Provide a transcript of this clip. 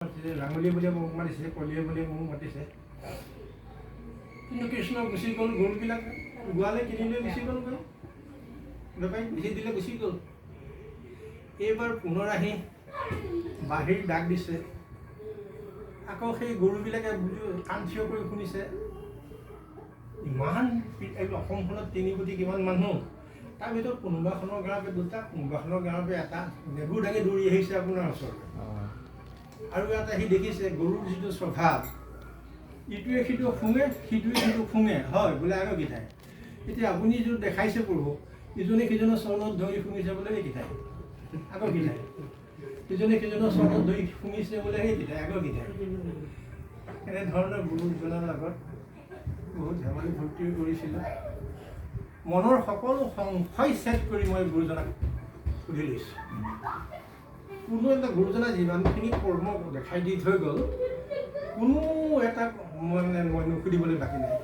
ৰাঙলী বুলিয়ে মোক মাতিছে, কলিয়ে বুলিয়ে মোক মাতিছে। কিন্তু কৃষ্ণ গুচি গ'ল, গৰুবিলাক গোৱালে কিনি লৈ গুচি গ'লগৈ, বেপাৰীক বেচি দিলে গুচি গ'ল। এইবাৰ পুনৰ আহি বাহিৰ ডাক দিছে, আকৌ সেই গৰুবিলাকে কাণ থিয় কৰি শুনিছে। ইমান অসমখনত 3 কোটি কিমান মানুহ, তাৰ ভিতৰত কোনোবাখনৰ গাঁৱৰ দুটা, কোনোবাখনৰ গাঁৱৰ এটা নেগুৰ দাঙি দৌৰি আহিছে আপোনাৰ ওচৰলৈ। আৰু ইয়াত আহি দেখিছে গৰুৰ যিটো স্বভাৱ, ইটোৱে সিটো শুঙে, সিটোৱে সিটো শুঙে, হয় বোলে আগৰকেইটাই। এতিয়া আপুনি যিটো দেখাইছে প্ৰভু, ইজনে সিজনৰ চৰণত ধৰি শুঙিছে বোলে সেইকেইটাই আগৰকেইটাই, ইজনে সিজনৰ চৰণত ধৰি শুঙিছে বোলে সেইকেইটাই আগৰকেইটাই। এনেধৰণৰ গুৰুজনৰ লগত বহুত ধেমালি ফূৰ্তি কৰিছিলোঁ। মনৰ সকলো সংশয় ছেদ কৰি মই গুৰুজনাক সুধি লৈছোঁ। কোনো এটা গুৰুজনা যিমানখিনি কৰ্ম দেখাই দি থৈ গ'ল, কোনো এটা মই নুসুধিবলৈ বাকী নাই।